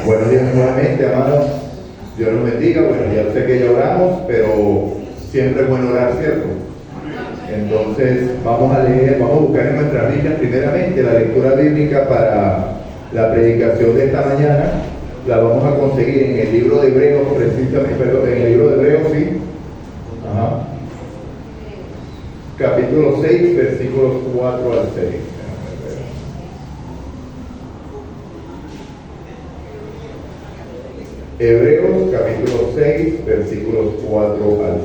Buenos días nuevamente, amados. Dios nos bendiga. Bueno, ya sé que ya oramos, pero siempre es bueno orar, ¿cierto? Entonces, vamos a leer, vamos a buscar en nuestras Biblias primeramente la lectura bíblica para la predicación de esta mañana. La vamos a conseguir en el libro de Hebreos, precisamente, perdón, en el libro de Hebreos, sí. Ajá. Capítulo 6, versículos 4 al 6. Hebreos capítulo 6, versículos 4 al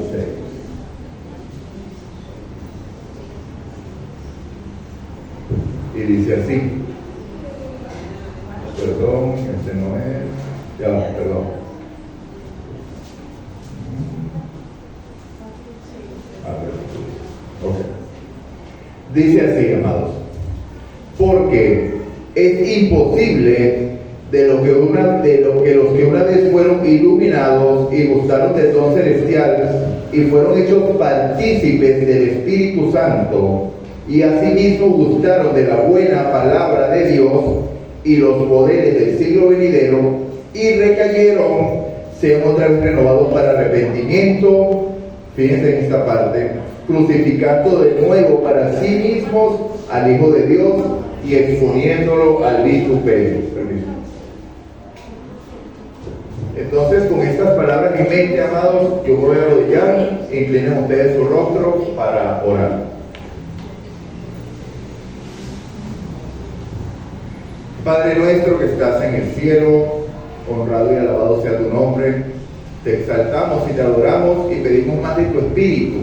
6. Y dice así. Perdón, este no es. Ya, perdón. Okay. Dice así, amados. Porque es imposible de los que una vez fueron iluminados y gustaron del don celestial y fueron hechos partícipes del Espíritu Santo y asimismo gustaron de la buena palabra de Dios y los poderes del siglo venidero y recayeron, sean otra vez renovados para arrepentimiento. Fíjense en esta parte, crucificando de nuevo para sí mismos al Hijo de Dios y exponiéndolo al vituperio. Entonces, con estas palabras en mente, amados, yo voy a arrodillar, inclinen ustedes su rostro para orar. Padre nuestro que estás en el cielo, honrado y alabado sea tu nombre. Te exaltamos y te adoramos y pedimos más de tu Espíritu,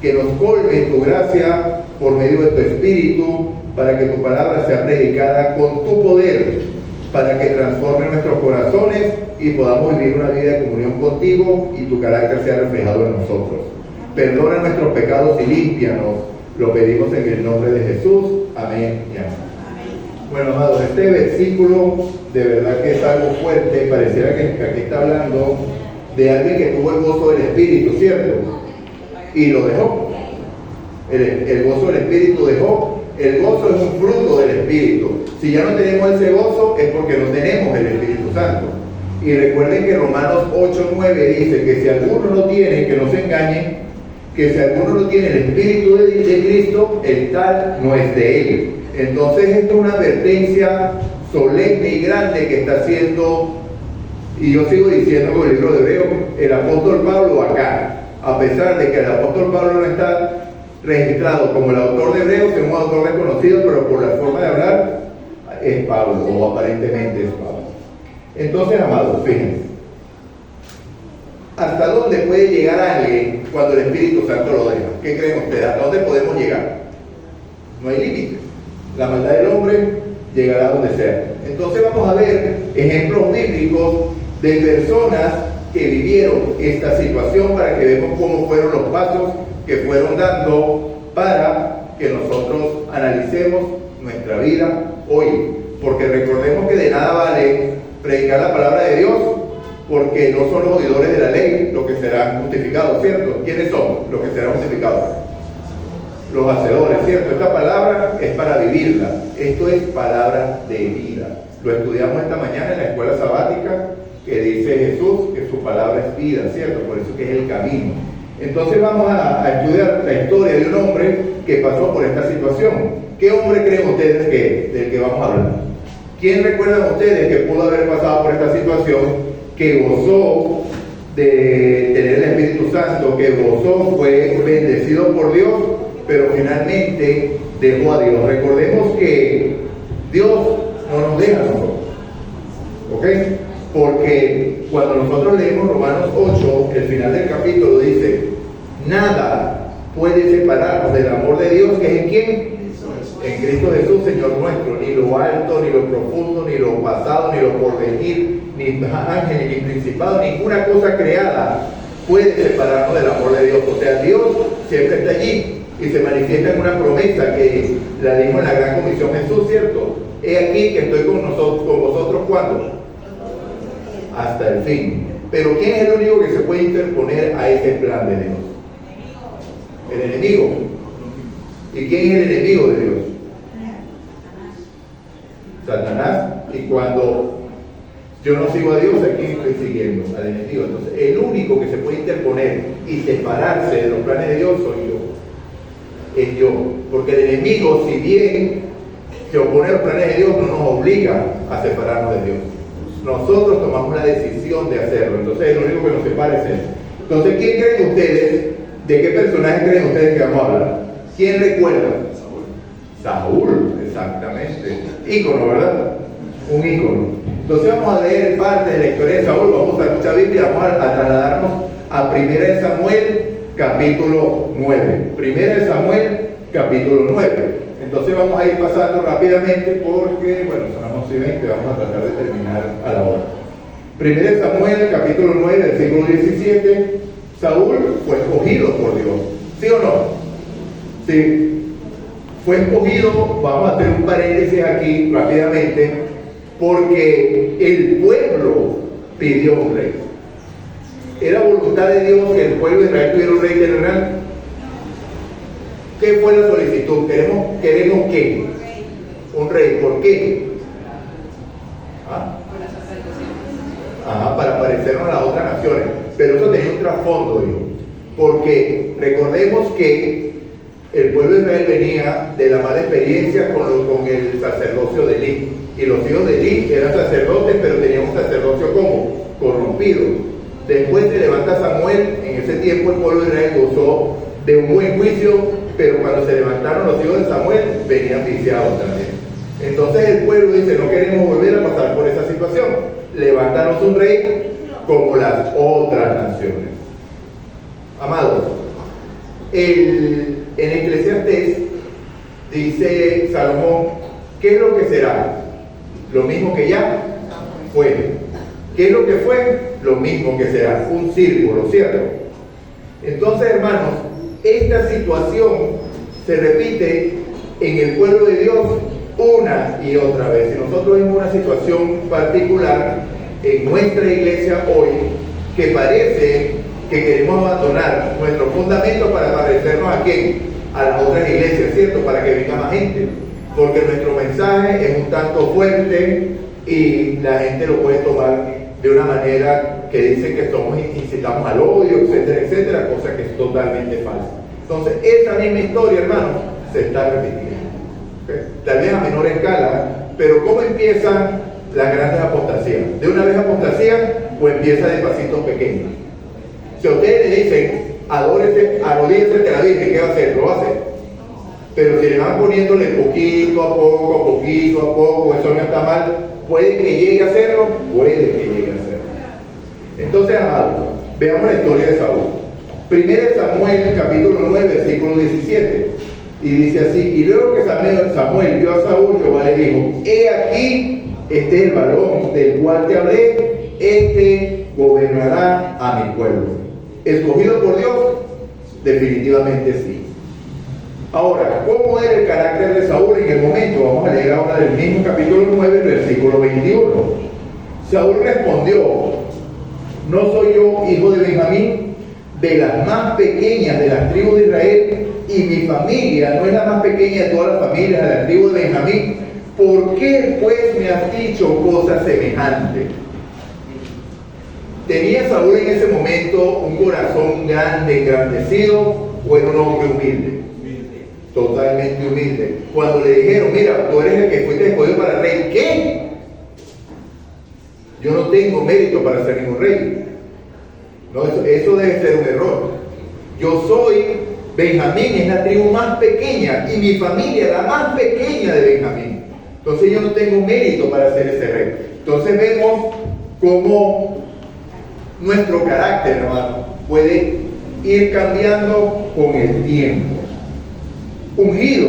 que nos colme tu gracia por medio de tu Espíritu, para que tu palabra sea predicada con tu poder, para que transforme nuestros corazones y podamos vivir una vida de comunión contigo y tu carácter sea reflejado en nosotros. Perdona nuestros pecados y límpianos. Lo pedimos en el nombre de Jesús. Amén y amén. Bueno, amados, este versículo de verdad que es algo fuerte. Pareciera que aquí está hablando de alguien que tuvo el gozo del Espíritu, ¿cierto? Y lo dejó. El gozo del Espíritu dejó. El gozo es un fruto del Espíritu. Si ya no tenemos ese gozo es porque no tenemos el Espíritu Santo. Y recuerden que Romanos 8:9 dice que si alguno no tiene, que no se engañen, que si alguno no tiene el Espíritu de Cristo, el tal no es de él. Entonces esto es una advertencia solemne y grande que está haciendo, y yo sigo diciendo con el libro de Hebreos, el apóstol Pablo acá, a pesar de que el apóstol Pablo no está registrado como el autor de Hebreos, es un autor reconocido, pero por la forma de hablar es Pablo, o aparentemente es Pablo. Entonces, amados, fíjense, ¿hasta dónde puede llegar alguien cuando el Espíritu Santo lo deja? ¿Qué creen ustedes? ¿Hasta dónde podemos llegar? No hay límites. La maldad del hombre llegará a donde sea. Entonces vamos a ver ejemplos bíblicos de personas que vivieron esta situación para que veamos cómo fueron los pasos que fueron dando para que nosotros analicemos nuestra vida hoy. Porque recordemos que de nada vale predicar la palabra de Dios, porque no son los oidores de la ley los que serán justificados, ¿cierto? ¿Quiénes son los que serán justificados? Los hacedores, ¿cierto? Esta palabra es para vivirla. Esto es palabra de vida. Lo estudiamos esta mañana en la escuela sabática, que dice Jesús que su palabra es vida, ¿cierto? Por eso que es el camino. Entonces vamos a estudiar la historia de un hombre que pasó por esta situación. ¿Qué hombre creen ustedes que es del que vamos a hablar? ¿Quién recuerdan ustedes que pudo haber pasado por esta situación, que gozó de tener el Espíritu Santo, que gozó, fue bendecido por Dios, pero finalmente dejó a Dios? Recordemos que Dios no nos deja a nosotros, ¿ok? Porque cuando nosotros leemos Romanos 8, el final del capítulo dice: nada puede separarnos del amor de Dios, que es en quién. En Cristo Jesús, Señor nuestro. Ni lo alto, ni lo profundo, ni lo pasado, ni lo porvenir, ni ángeles, ni principado, ninguna cosa creada puede separarnos del amor de Dios. O sea, Dios siempre está allí y se manifiesta en una promesa que la dijo en la gran comisión Jesús, ¿cierto? He aquí que estoy con vosotros, ¿cuándo? Hasta el fin. Pero ¿quién es el único que se puede interponer a ese plan de Dios? El enemigo. ¿Y quién es el enemigo de Dios? Satanás. Y cuando Yo no sigo a Dios, ¿a quién estoy siguiendo? Al enemigo. Entonces, el único que se puede interponer y separarse de los planes de Dios soy yo. Es yo. Porque el enemigo, si bien se opone a los planes de Dios, no nos obliga a separarnos de Dios. Nosotros tomamos la decisión de hacerlo. Entonces, el único que nos separa es Él. Entonces, ¿quién creen ustedes? ¿De qué personaje creen ustedes que vamos a hablar? ¿Quién recuerda? Saúl, exactamente. Ícono, ¿verdad? Un ícono. Entonces vamos a leer parte de la historia de Saúl, vamos a escuchar Biblia, vamos a trasladarnos a 1 Samuel, capítulo 9. 1 Samuel, capítulo 9. Entonces vamos a ir pasando rápidamente porque, bueno, son las 11:20, vamos a tratar de terminar a la hora. 1 Samuel, capítulo 9, versículo 17. Saúl fue escogido por Dios. ¿Sí o no? Sí. Fue escogido, vamos a hacer un paréntesis aquí rápidamente, porque el pueblo pidió un rey. ¿Era voluntad de Dios que el pueblo de Israel tuviera un rey terrenal? ¿Qué fue la solicitud? ¿Queremos qué? Un rey. ¿Por qué? Para parecernos a las otras naciones. Pero eso tenía un trasfondo, digo. Porque recordemos que el pueblo de Israel venía de la mala experiencia con el sacerdocio de Elí. Y los hijos de Elí eran sacerdotes, pero tenían un sacerdocio como corrompido. Después se levanta Samuel. En ese tiempo el pueblo de Israel gozó de un buen juicio, pero cuando se levantaron los hijos de Samuel, venían viciados también. Entonces el pueblo dice, no queremos volver a pasar por esa situación. Levántanos un rey como las otras naciones. Amados, en Eclesiastés dice Salomón, ¿qué es lo que será? Lo mismo que ya fue. ¿Qué es lo que fue? Lo mismo que será. Un círculo, ¿cierto? Entonces, hermanos, esta situación se repite en el pueblo de Dios una y otra vez. Y nosotros vemos una situación particular en nuestra iglesia hoy que parece que queremos abandonar nuestro fundamento para parecernos a quién, a las otras iglesias, ¿cierto? Para que venga más gente, porque nuestro mensaje es un tanto fuerte y la gente lo puede tomar de una manera que dicen que incitamos al odio, etcétera, etcétera, cosa que es totalmente falsa. Entonces, esa misma historia, hermanos, se está repitiendo. ¿Okay? Tal vez a menor escala, pero ¿cómo empiezan las grandes apostasías? ¿De una vez apostasía o empieza de pasitos pequeños? Si a ustedes le dicen, adórese, arrodíllese ante la Virgen, ¿qué va a hacer? Lo va a hacer. Pero si le van poniéndole poquito a poco, eso no está mal, puede que llegue a hacerlo, puede que llegue a hacerlo. Entonces, amados, veamos la historia de Saúl. 1 Samuel, capítulo 9, versículo 17. Y dice así, y luego que Samuel vio a Saúl, Jehová le dijo, he aquí, este es el varón del cual te hablé, este gobernará a mi pueblo. ¿Escogido por Dios? Definitivamente sí. Ahora, ¿cómo era el carácter de Saúl en el momento? Vamos a leer ahora del mismo capítulo 9, versículo 21. Saúl respondió, ¿no soy yo hijo de Benjamín, de las más pequeñas de las tribus de Israel, y mi familia no es la más pequeña de todas las familias de la tribu de Benjamín? ¿Por qué pues me has dicho cosas semejantes? ¿Tenía Saúl en ese momento un corazón grande, engrandecido, o era un hombre humilde? Totalmente humilde. Cuando le dijeron, mira, tú eres el que fuiste escogido para rey, ¿qué? Yo no tengo mérito para ser ningún rey. No, eso debe ser un error. Yo soy, Benjamín es la tribu más pequeña y mi familia es la más pequeña de Benjamín. Entonces yo no tengo mérito para ser ese rey. Entonces vemos cómo nuestro carácter, hermano, puede ir cambiando con el tiempo. Ungido,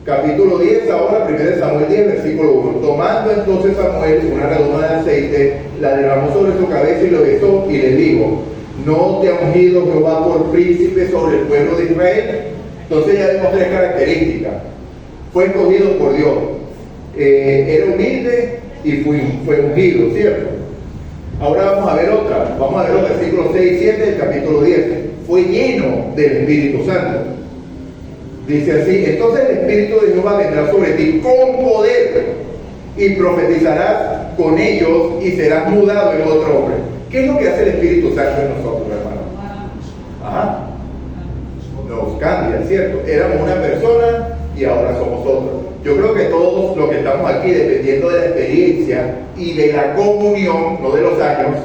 capítulo 10, ahora 1 Samuel 10, versículo 1. Tomando entonces Samuel una redoma de aceite, la derramó sobre su cabeza y lo besó y le dijo, ¿no te ha ungido Jehová por príncipe sobre el pueblo de Israel? Entonces ya vemos tres características. Fue escogido por Dios, era humilde y fue ungido, ¿cierto? Ahora vamos a ver los versículos 6 y 7 del capítulo 10. Fue lleno del Espíritu Santo. Dice así, entonces el Espíritu de Jehová vendrá sobre ti con poder y profetizarás con ellos y serás mudado en otro hombre. ¿Qué es lo que hace el Espíritu Santo en nosotros, hermano? Ajá. Nos cambia, ¿cierto? Éramos una persona y ahora somos otros. Yo creo que todos los que estamos aquí, dependiendo de la experiencia y de la comunión, no de los años,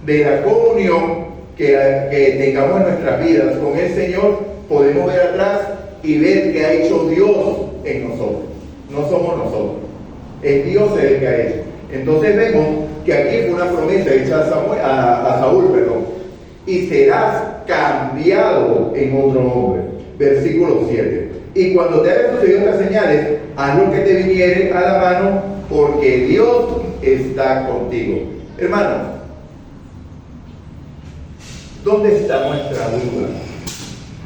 de la comunión que tengamos en nuestras vidas con el Señor, podemos ver atrás y ver que ha hecho Dios en nosotros. No somos nosotros. Es Dios el que ha hecho. Entonces vemos que aquí fue una promesa hecha a Saúl, y serás cambiado en otro hombre. Versículo 7. Y cuando te hayan sucedido estas señales, haz lo que te viniere a la mano, porque Dios está contigo. Hermanos, ¿dónde está nuestra duda?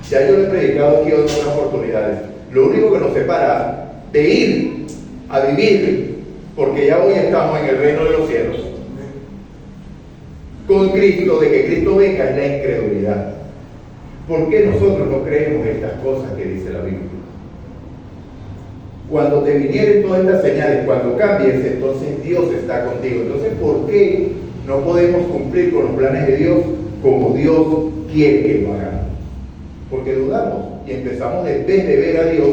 Ya yo lo he predicado aquí en otras oportunidades. Lo único que nos separa de ir a vivir, porque ya hoy estamos en el reino de los cielos, con Cristo, de que Cristo venga, es la incredulidad. ¿Por qué nosotros no creemos estas cosas que dice la Biblia? Cuando te vinieren todas estas señales, cuando cambies, entonces Dios está contigo. Entonces, ¿por qué no podemos cumplir con los planes de Dios como Dios quiere que lo hagamos? Porque dudamos y empezamos, en vez de ver a Dios,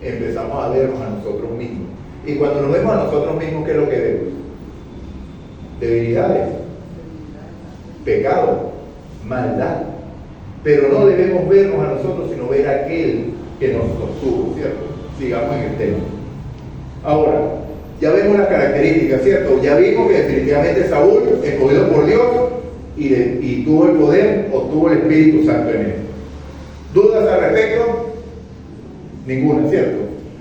empezamos a vernos a nosotros mismos. Y cuando nos vemos a nosotros mismos, ¿qué es lo que vemos? Debilidades, pecado, maldad. Pero no debemos vernos a nosotros, sino ver a aquel que nos sostuvo, ¿cierto? Sigamos en el tema. Ahora, ya vemos las características, ¿cierto? Ya vimos que definitivamente Saúl, escogido por Dios, y tuvo el poder, o tuvo el Espíritu Santo en él. ¿Dudas al respecto? Ninguna, ¿cierto?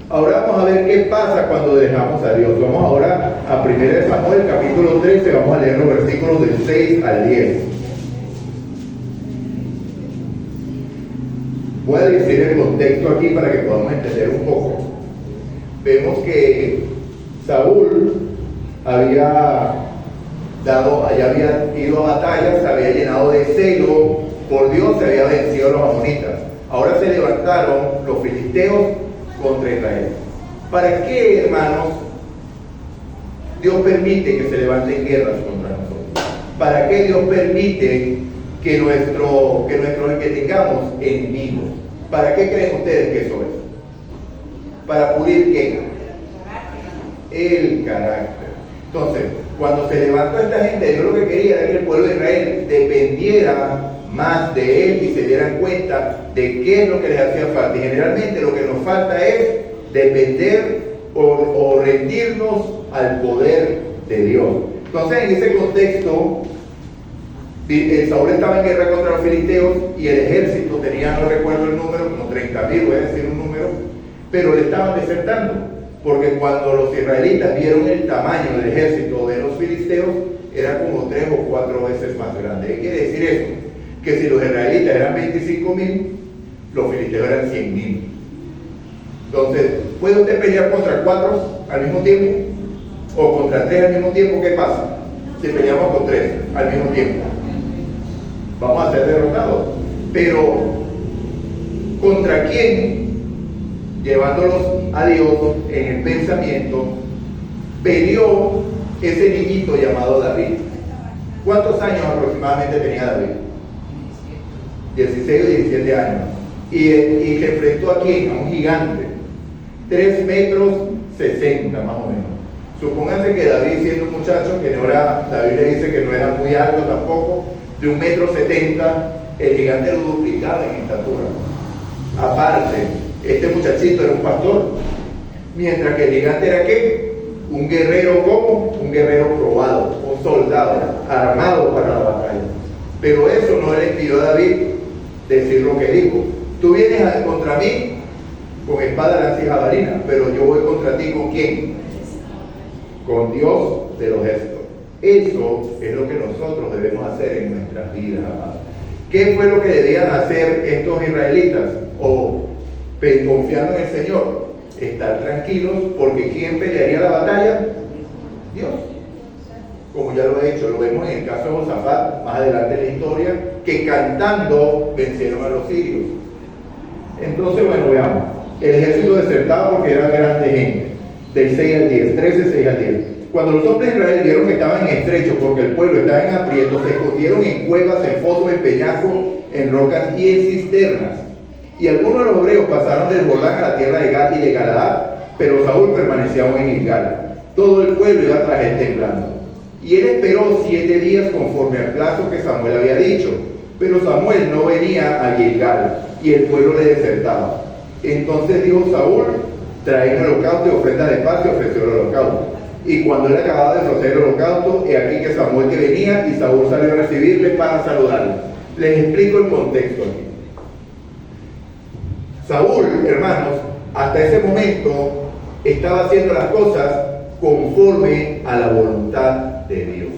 Ahora vamos a ver qué pasa cuando dejamos a Dios. Vamos ahora a 1 Samuel, capítulo 13, vamos a leer los versículos del 6 al 10. Voy a decir el contexto aquí para que podamos entender un poco. Vemos que Saúl había ido a batallas, se había llenado de celo por Dios, se había vencido a los amonitas. Ahora se levantaron los filisteos contra Israel. ¿Para qué, hermanos, Dios permite que se levanten guerras contra nosotros? ¿Para qué Dios permite que tengamos enemigos? ¿Para qué creen ustedes que eso es? ¿Para pulir qué? El carácter. Entonces, cuando se levantó esta gente, Dios lo que quería era que el pueblo de Israel dependiera más de él y se dieran cuenta de qué es lo que les hacía falta. Y generalmente lo que nos falta es depender o rendirnos al poder de Dios. Entonces, en ese contexto, Saúl estaba en guerra contra los filisteos y el ejército tenía, no recuerdo el número, como 30,000, voy a decir un número, pero le estaban desertando, porque cuando los israelitas vieron el tamaño del ejército de los filisteos, era como 3 o 4 veces más grande. ¿Qué quiere decir eso? Que si los israelitas eran 25,000, los filisteos eran 100,000. Entonces, ¿puede usted pelear contra 4 al mismo tiempo? ¿O contra 3 al mismo tiempo? ¿Qué pasa? Si peleamos con 3 al mismo tiempo, vamos a ser derrotados. Pero, ¿contra quién? Llevándolos a Dios en el pensamiento, peleó ese niñito llamado David. ¿Cuántos años aproximadamente tenía David? 16 o 17 años. Y se enfrentó a quién? A un gigante. 3 metros 60 más o menos. Supónganse que David, siendo un muchacho que no era, la Biblia dice que no era muy alto tampoco, de 1,70 m, el gigante lo duplicaba en estatura. Aparte, este muchachito era un pastor, mientras que el gigante era ¿qué? Un guerrero, ¿cómo? Un guerrero probado, un soldado armado para la batalla. Pero eso no le impidió a David decir lo que dijo. Tú vienes contra mí con espada, lanza y jabalina, pero yo voy contra ti ¿con quién? Con Dios de los ejércitos. Eso es lo que nosotros debemos hacer en nuestras vidas, amados. ¿Qué fue lo que debían hacer estos israelitas? Confiando en el Señor, estar tranquilos, porque ¿quién pelearía la batalla? Dios. Como ya lo he hecho, lo vemos en el caso de Josafat, más adelante en la historia, que cantando vencieron a los sirios. Entonces, bueno, veamos. El ejército desertaba porque era grande gente. Del 6 al 10, 13, 6 al 10. cuando los hombres de Israel vieron que estaban en estrecho porque el pueblo estaba en aprieto, se escondieron en cuevas, en fosos, en peñascos, en rocas y en cisternas. Y algunos de los hebreos pasaron del Jordán a la tierra de Gad y de Galaad, pero Saúl permanecía aún en Gilgal. Todo el pueblo iba tras él temblando. Y él esperó 7 días conforme al plazo que Samuel había dicho. Pero Samuel no venía a Gilgal, y el pueblo le desertaba. Entonces dijo Saúl: traed holocausto y ofrenda de paz, y ofreció el holocausto. Y cuando él acababa de ofrecer el holocausto, he aquí que Samuel que venía, y Saúl salió a recibirle para saludarle. Les explico el contexto aquí. Saúl, hermanos, hasta ese momento estaba haciendo las cosas conforme a la voluntad de Dios.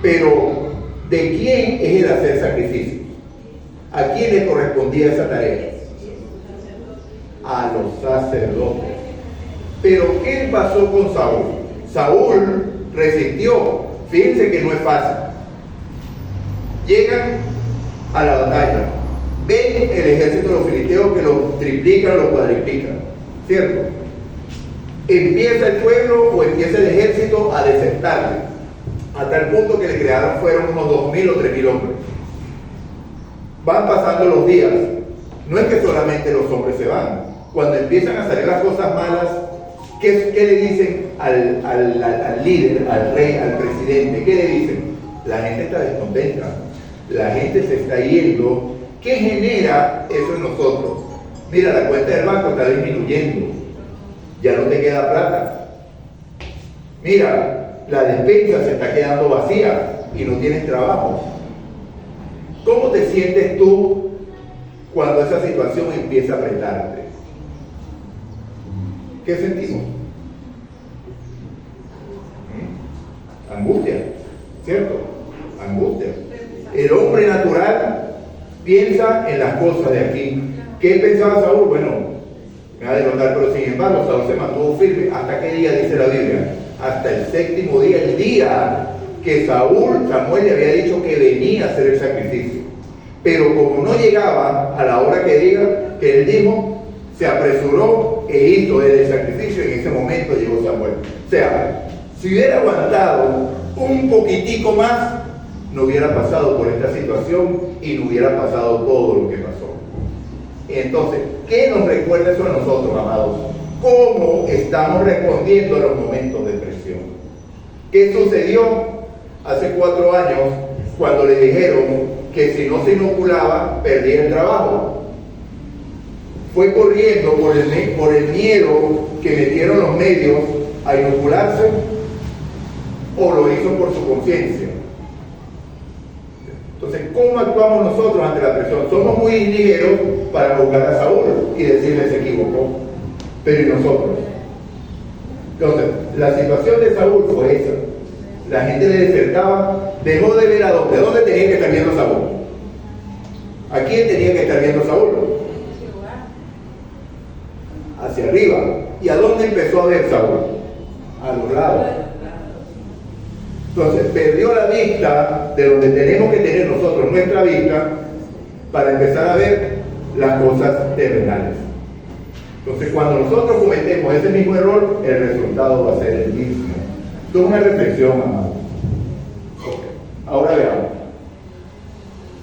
Pero, ¿de quién es el hacer sacrificios? ¿A quién le correspondía esa tarea? A los sacerdotes. Pero, ¿qué pasó con Saúl? Saúl resistió. Fíjense que no es fácil. Llegan a la batalla. Ven el ejército de los filisteos que los triplican, los cuadriplican. ¿Cierto? Empieza el pueblo o empieza el ejército a desertarle, a tal punto que le crearon fueron unos 2.000 o 3.000 hombres. Van pasando los días. No es que solamente los hombres se van. Cuando empiezan a salir las cosas malas, ¿qué le dicen al líder, al rey, al presidente? ¿Qué le dicen? La gente está descontenta, la gente se está yendo. ¿Qué genera eso en nosotros? Mira, la cuenta del banco está disminuyendo, ya no te queda plata. Mira, la despensa se está quedando vacía y no tienes trabajo. ¿Cómo te sientes tú cuando esa situación empieza a apretarte? ¿Qué sentimos? Angustia, ¿cierto? Angustia. El hombre natural piensa en las cosas de aquí. ¿Qué pensaba Saúl? Bueno, me va a derrotar, pero sin embargo Saúl se mantuvo firme. ¿Hasta qué día dice la Biblia? Hasta el 7º día, el día que Samuel le había dicho que venía a hacer el sacrificio. Pero como no llegaba a la hora que él dijo, se apresuró e hizo el sacrificio, y en ese momento llegó Samuel. O sea, si hubiera aguantado un poquitico más, no hubiera pasado por esta situación y no hubiera pasado todo lo que pasó. Entonces, ¿qué nos recuerda eso a nosotros, amados? ¿Cómo estamos respondiendo a los momentos de presión? ¿Qué sucedió hace 4 años cuando le dijeron que si no se inoculaba, perdía el trabajo? ¿Fue corriendo por el miedo que metieron los medios a inocularse, o lo hizo por su conciencia? Entonces, ¿cómo actuamos nosotros ante la presión? Somos muy ligeros para juzgar a Saúl y decirle se equivocó. Pero ¿y nosotros? Entonces, la situación de Saúl fue esa. La gente le desertaba, dejó de ver a dónde. ¿A dónde tenía que estar viendo Saúl? ¿A quién tenía que estar viendo Saúl? Hacia arriba. ¿Y a dónde empezó a ver Saúl? A los lados. Entonces, perdió la vista de donde tenemos que tener nosotros nuestra vista para empezar a ver las cosas terrenales. Entonces, cuando nosotros cometemos ese mismo error, el resultado va a ser el mismo. Esto es una reflexión, amado. Ahora veamos.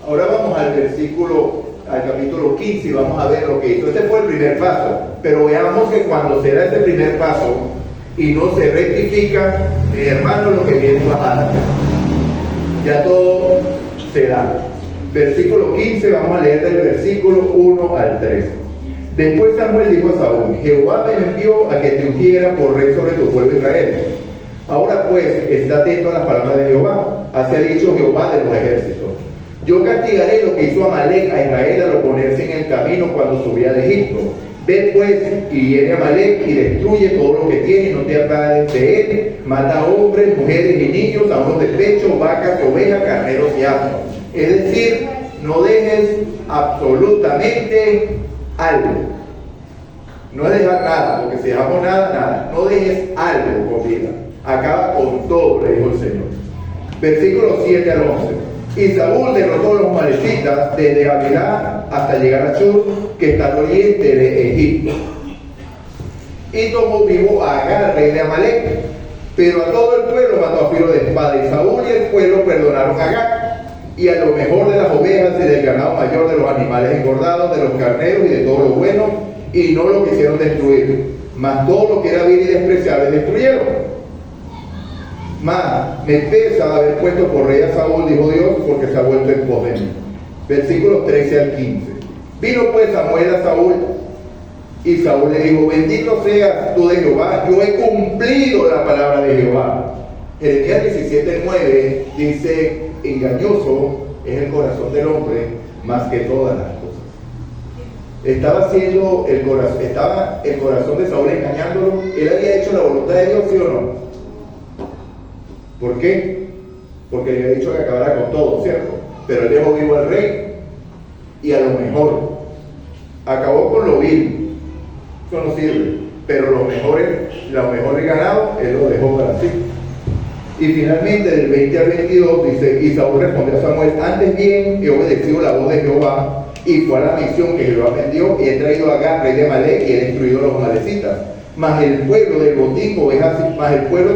Ahora vamos al capítulo 15 y vamos a ver lo que hizo. Este fue el primer paso, pero veamos que cuando se da este primer paso y no se rectifica, mi hermano, lo que viene bajando. Ya todo se da. Versículo 15, vamos a leer del versículo 1 al 3. Después Samuel dijo a Saúl: Jehová me envió a que te ungiera por rey sobre tu pueblo Israel. Ahora pues, está atento a las palabras de Jehová. Así ha dicho Jehová de los ejércitos: yo castigaré lo que hizo Amalek a Israel al oponerse en el camino cuando subía de Egipto. Ve pues y hiere a Amalek y destruye todo lo que tiene, y no te agrades de él. Mata a hombres, mujeres y niños, a unos de pecho, vacas, ovejas, carneros y asnos. Es decir, no dejes absolutamente algo. No dejar nada, porque si dejamos nada, nada. No dejes algo con vida. Acaba con todo, le dijo el Señor. Versículos 7 al 11. Y Saúl derrotó a los amalecitas desde Havilá hasta llegar a Shur, que está al oriente de Egipto. y tomó vivo a Agag, rey de Amalek. Pero a todo el pueblo mató a filo de espada, y Saúl y el pueblo perdonaron a Agag, y a lo mejor de las ovejas y del ganado mayor, de los animales engordados, de los carneros y de todo lo bueno, y no lo quisieron destruir. Mas todo lo que era vil y despreciable destruyeron. Mas me pesa haber puesto por rey a Saúl, dijo Dios, porque se ha vuelto en pos de mí. Versículos 13 al 15. Vino pues Samuel a Saúl, y Saúl le dijo: bendito seas tú de Jehová, yo he cumplido la palabra de Jehová. Jeremías 17:9 dice: engañoso es el corazón del hombre más que todas las cosas. Estaba el corazón de Saúl engañándolo. Él había hecho la voluntad de Dios, ¿sí o no? ¿Por qué? Porque le había dicho que acabara con todo, ¿cierto? Pero él dejó vivo al rey, y a lo mejor acabó con lo vil, eso no sirve, pero lo mejor ganado él lo dejó para sí. Y finalmente del 20 al 22 dice: y Saúl respondió a Samuel: antes bien he obedecido la voz de Jehová, y fue a la misión que Jehová me dio, y he traído a Agag, rey de Amalek, y he destruido a los amalecitas. Mas el pueblo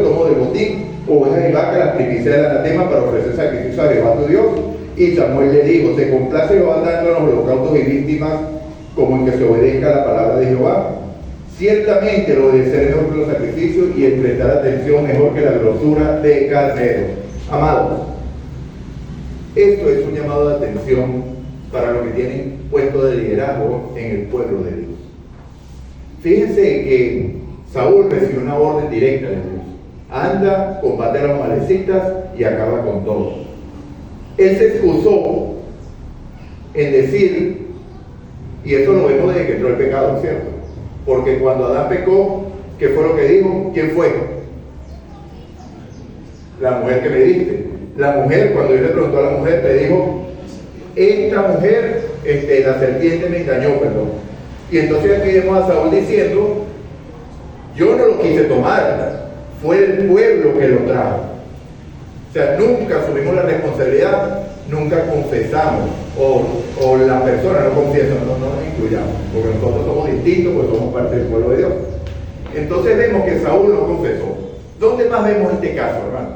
tomó del botín ovejas y vacas, las primicias del anatema, para ofrecer sacrificio a Jehová tu Dios. Y Samuel le dijo: se complace Jehová dándonos holocaustos y víctimas, como en que se obedezca la palabra de Jehová. Ciertamente el obedecer mejor que los sacrificios, y el prestar atención mejor que la grosura de carnero. Amados, esto es un llamado de atención para los que tienen puesto de liderazgo en el pueblo de Dios. Fíjense que Saúl recibió una orden directa de Dios: anda, combate a los amalecitas y acaba con todo. Él se excusó en decir, y esto lo vemos desde que entró el pecado, ¿cierto? Porque cuando Adán pecó, ¿qué fue lo que dijo? ¿Quién fue? La mujer que me diste. La mujer, cuando Dios le preguntó a la mujer, le dijo: esta mujer, la serpiente me engañó, perdón. Y entonces aquí vemos a Saúl diciendo: yo no lo quise tomar, fue el pueblo que lo trajo. O sea, nunca asumimos la responsabilidad, nunca confesamos, o la persona no confiesa, no nos incluyamos, porque nosotros somos distintos, porque somos parte del pueblo de Dios. Entonces vemos que Saúl no confesó. ¿Dónde más vemos este caso, hermano?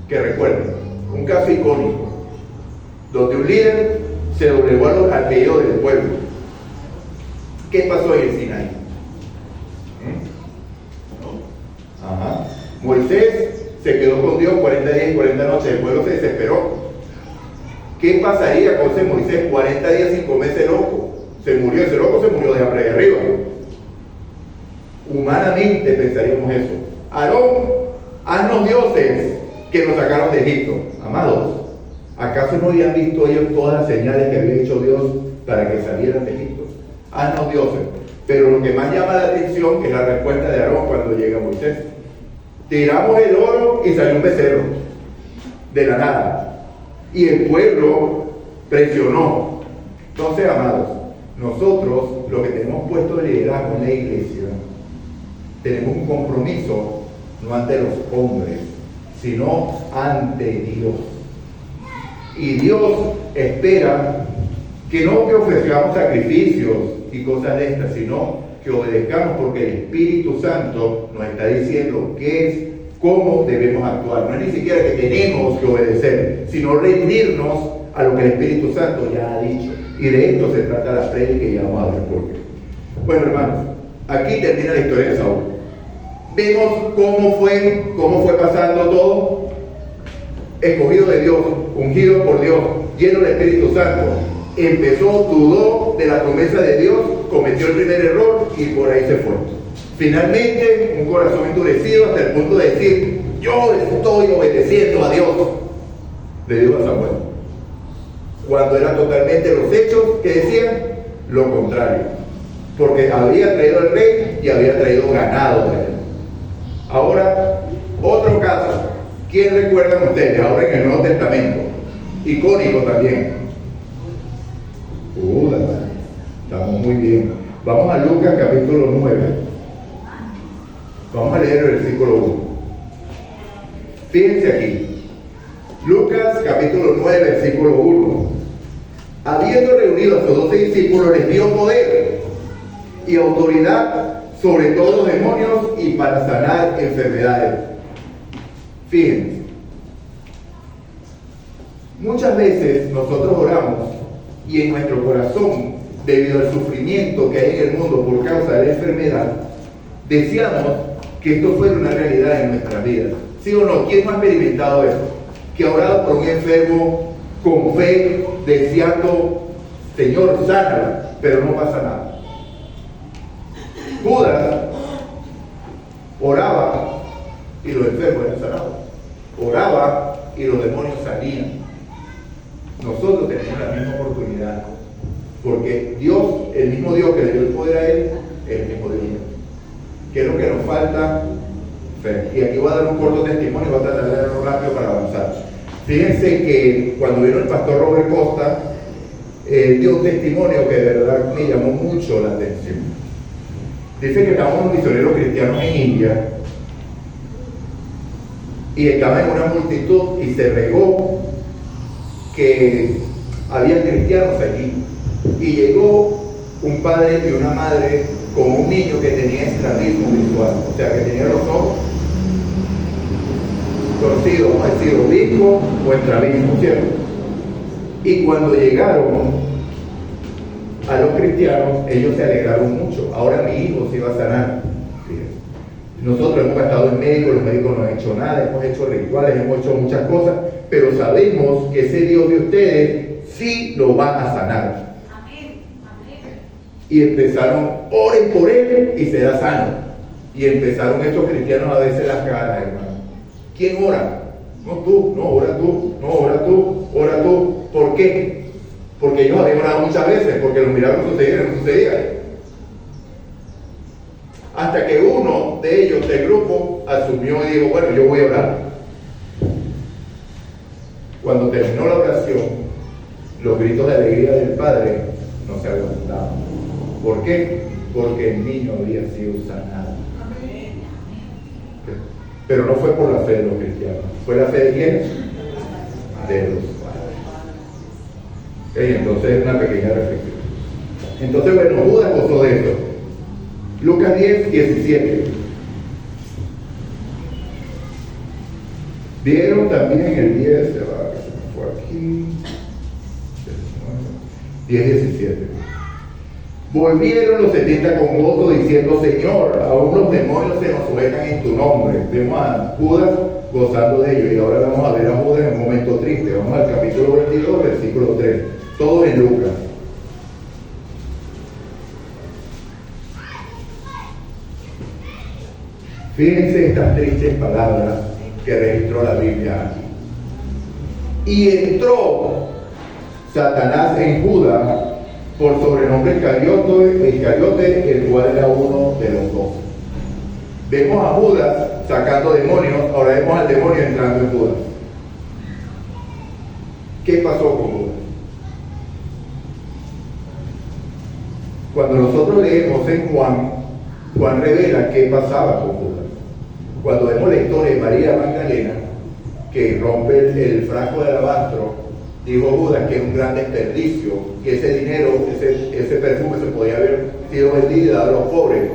Que recuerden, un caso icónico, donde un líder se doblegó al pedido del pueblo. ¿Qué pasó en el Sinaí? Moisés se quedó con Dios 40 días y 40 noches, el pueblo se desesperó. ¿Qué pasaría con ese Moisés 40 días sin comerse loco? Se murió, ese loco se murió de hambre de arriba. Humanamente pensaríamos eso. Aarón, haznos dioses que nos sacaron de Egipto. Amados, ¿acaso no habían visto ellos todas las señales que había hecho Dios para que salieran de Egipto? Haznos dioses. Pero lo que más llama la atención es la respuesta de Aarón cuando llega Moisés. Tiramos el oro y salió un becerro de la nada, y el pueblo presionó. Entonces, amados, nosotros, los que tenemos puesto de liderazgo en la iglesia, tenemos un compromiso no ante los hombres, sino ante Dios. Y Dios espera que no que ofrezcamos sacrificios y cosas de estas, sino que obedezcamos, porque el Espíritu Santo nos está diciendo qué es, cómo debemos actuar. No es ni siquiera que tenemos que obedecer, sino rendirnos a lo que el Espíritu Santo ya ha dicho. Y de esto se trata la prédica, y ya vamos a ver por qué. Bueno, hermanos, aquí termina la historia de Saúl. Vemos cómo fue pasando todo. Escogido de Dios, ungido por Dios, lleno del Espíritu Santo. Empezó, dudó de la promesa de Dios, cometió el primer error y por ahí se fue. Finalmente, un corazón endurecido hasta el punto de decir: yo estoy obedeciendo a Dios, le dijo a Samuel. Cuando eran totalmente los hechos que decían lo contrario, porque había traído al rey y había traído ganado de él. Ahora, otro caso. ¿Quién recuerdan ustedes? Ahora en el Nuevo Testamento, icónico también. Estamos muy bien. Vamos a Lucas capítulo 9. Vamos a leer el versículo 1. Fíjense aquí. Lucas capítulo 9, versículo 1. Habiendo reunido a sus 12 discípulos, les dio poder y autoridad sobre todo los demonios y para sanar enfermedades. Fíjense, muchas veces nosotros oramos y en nuestro corazón, debido al sufrimiento que hay en el mundo por causa de la enfermedad, deseamos que esto fuera una realidad en nuestras vidas. ¿Sí o no? ¿Quién no ha experimentado eso? Que ha orado por un enfermo con fe, deseando, Señor, sánalo, pero no pasa nada. Judas oraba y los enfermos eran sanados. Oraba y los demonios salían. Nosotros tenemos la misma oportunidad, porque Dios, el mismo Dios que le dio el poder a él, es el mismo Dios. ¿Qué es lo que nos falta? Fe. Y aquí voy a dar un corto testimonio y voy a tratar de darlo rápido para avanzar. Fíjense que cuando vino el pastor Robert Costa, dio un testimonio que de verdad me llamó mucho la atención. Dice que estaban unos misioneros cristianos en India y estaban en una multitud y se regó que había cristianos allí, y llegó un padre y una madre con un niño que tenía estrabismo visual, o sea que tenía los ojos torcidos, vamos a decir oblicuo o estrabismo, ¿cierto? Y cuando llegaron a los cristianos, ellos se alegraron mucho. Ahora mi hijo se iba a sanar. Fíjense. Nosotros hemos gastado en médicos, los médicos no han hecho nada, hemos hecho rituales, hemos hecho muchas cosas, pero sabemos que ese Dios de ustedes sí lo va a sanar. Amén. Amén. Y empezaron, oren por él y será sano. Y empezaron estos cristianos a verse las caras, hermano. ¿Quién ora? No tú, no, ora tú, no, ora tú, ora tú. ¿Por qué? Porque ellos habían orado muchas veces, porque los milagros sucedían, no sucedían. Hasta que uno de ellos del grupo asumió y dijo, bueno, yo voy a orar. Cuando terminó la oración, los gritos de alegría del padre no se aguantaban. ¿Por qué? Porque el niño había sido sanado. Pero no fue por la fe de los cristianos. ¿Fue la fe de quién? De los padres. Entonces, una pequeña reflexión. Entonces, bueno, Judas gozó de esto. Lucas 10, 17. Vieron también el 10, se va, que se me fue aquí. 10, 17. Volvieron los 70 con gozo diciendo, Señor, aún los demonios se nos sujetan en tu nombre. Vemos a Judas gozando de ello. Y ahora vamos a ver a Judas en un momento triste. Vamos al capítulo 22, versículo 3. Todo en Lucas. Fíjense estas tristes palabras que registró la Biblia aquí. Y entró Satanás en Judas por sobrenombre Iscariote, el cual era uno de los 12. Vemos a Judas sacando demonios, ahora vemos al demonio entrando en Judas. ¿Qué pasó con Judas? Cuando nosotros leemos en Juan, Juan revela qué pasaba con Judas. Cuando vemos la historia de María Magdalena, que rompe el frasco de alabastro, dijo Judas que es un gran desperdicio, que ese dinero, ese perfume se podía haber sido vendido y dado a los pobres.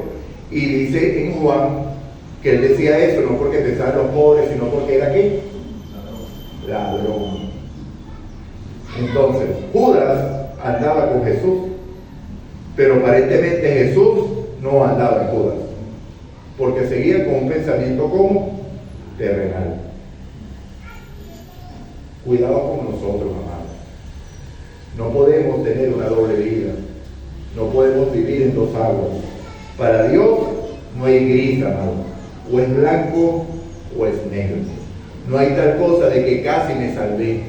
Y dice en Juan que él decía eso no porque pensaba en los pobres, sino porque era ¿qué? Ladrón. Entonces, Judas andaba con Jesús, pero aparentemente Jesús no andaba en Judas, porque seguía con un pensamiento como terrenal. Cuidado con nosotros, amados. No podemos tener una doble vida. No podemos vivir en dos aguas. Para Dios no hay gris, amado. O es blanco o es negro. No hay tal cosa de que casi me salvé.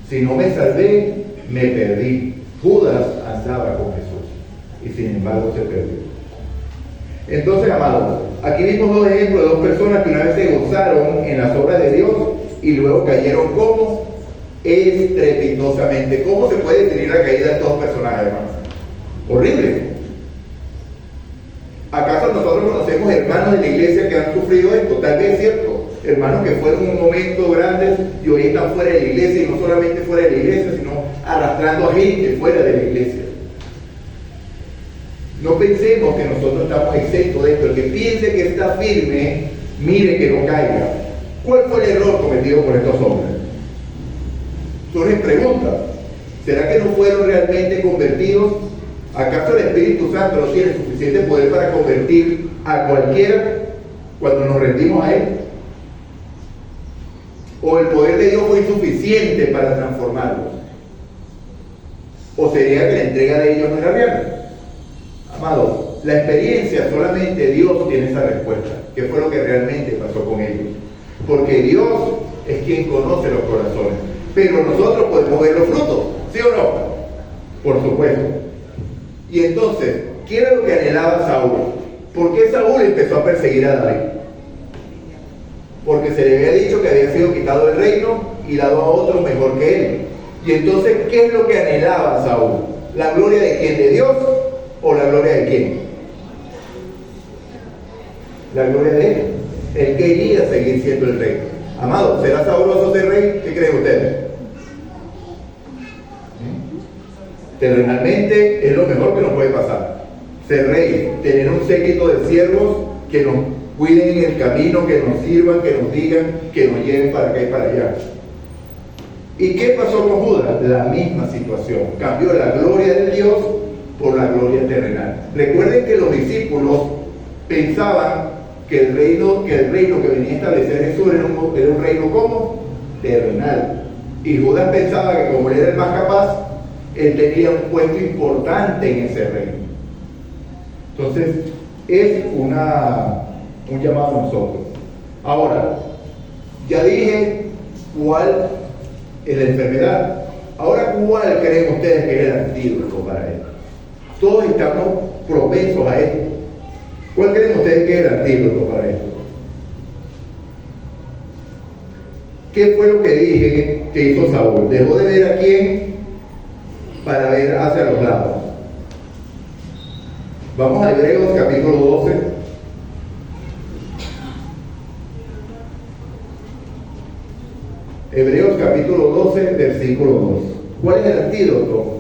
Si no me salvé, me perdí. Judas andaba con Jesús y sin embargo se perdió. Entonces, amados, aquí vimos dos ejemplos de dos personas que una vez se gozaron en las obras de Dios y luego cayeron como estrepitosamente. ¿Cómo se puede definir la caída de estos dos personajes, hermanos? Horrible. ¿Acaso nosotros conocemos hermanos de la iglesia que han sufrido esto? Tal vez es cierto. Hermanos que fueron un momento grandes y hoy están fuera de la iglesia, y no solamente fuera de la iglesia, sino arrastrando a gente fuera de la iglesia. No pensemos que nosotros estamos exentos de esto. El que piense que está firme, mire que no caiga. ¿Cuál fue el error cometido por estos hombres? Son preguntas. ¿Será que no fueron realmente convertidos? ¿Acaso el Espíritu Santo no tiene suficiente poder para convertir a cualquiera cuando nos rendimos a Él? ¿O el poder de Dios fue insuficiente para transformarlos? ¿O sería que la entrega de ellos no era real? Amados, la experiencia solamente Dios tiene esa respuesta. ¿Qué fue lo que realmente pasó con ellos? Porque Dios es quien conoce los corazones. Pero nosotros podemos ver los frutos, ¿sí o no? Por supuesto. Y entonces, ¿qué era lo que anhelaba Saúl? ¿Por qué Saúl empezó a perseguir a David? Porque se le había dicho que había sido quitado el reino y dado a otro mejor que él. Y entonces, ¿qué es lo que anhelaba Saúl? ¿La gloria de quién? ¿De Dios o la gloria de quién? La gloria de él. Él quería seguir siendo el rey. Amado, ¿será sabroso ser rey? ¿Qué creen ustedes? Terrenalmente es lo mejor que nos puede pasar. Ser rey, tener un séquito de siervos que nos cuiden en el camino, que nos sirvan, que nos digan, que nos lleven para acá y para allá. ¿Y qué pasó con Judas? La misma situación. Cambió la gloria de Dios por la gloria terrenal. Recuerden que los discípulos pensaban que el reino que venía a establecer Jesús era un reino como terrenal. Y Judas pensaba que como él era el más capaz, él tenía un puesto importante en ese reino. Entonces, es un llamado a nosotros. Ahora, ya dije cuál es la enfermedad. Ahora, ¿cuál creen ustedes que es el antídoto para esto? Todos estamos propensos a esto. ¿Cuál creen ustedes que es el antídoto para esto? ¿Qué fue lo que dije que hizo Saúl? Dejó de ver a quién para ver hacia los lados. Vamos a Hebreos capítulo 12. Hebreos capítulo 12, versículo 2. ¿Cuál es el antídoto?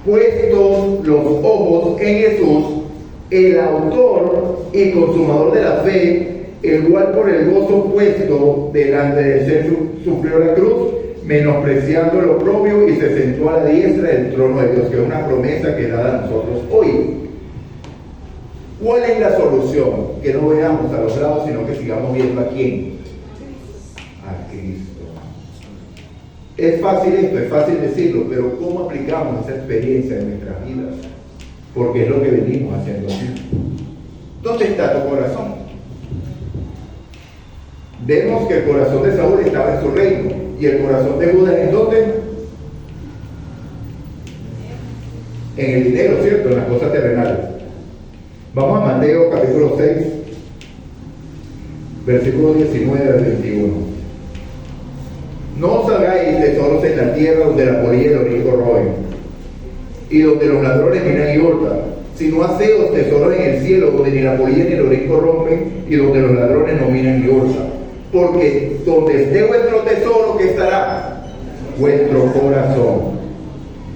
Puestos los ojos en Jesús, el autor y consumador de la fe, el cual por el gozo puesto delante de ser sufrió la cruz, menospreciando lo propio y se sentó a la diestra del trono de Dios, que es una promesa que da a nosotros hoy. ¿Cuál es la solución? Que no veamos a los lados, sino que sigamos viendo a quién. A Cristo. Es fácil esto, es fácil decirlo, pero ¿cómo aplicamos esa experiencia en nuestras vidas? Porque es lo que venimos haciendo aquí. ¿Dónde está tu corazón? Vemos que el corazón de Saúl estaba en su reino. ¿Y el corazón de Judas en dónde? En el dinero, ¿cierto? En las cosas terrenales. Vamos a Mateo capítulo 6, versículos 19 al 21. No os hagáis tesoros en la tierra donde la polilla y el orín corroen, y donde los ladrones minan y hurtan, sino haceos tesoros en el cielo donde ni la polilla ni el orín corrompen, y donde los ladrones no minan ni hurtan. Porque donde esté vuestro tesoro, ¿qué estará? Vuestro corazón.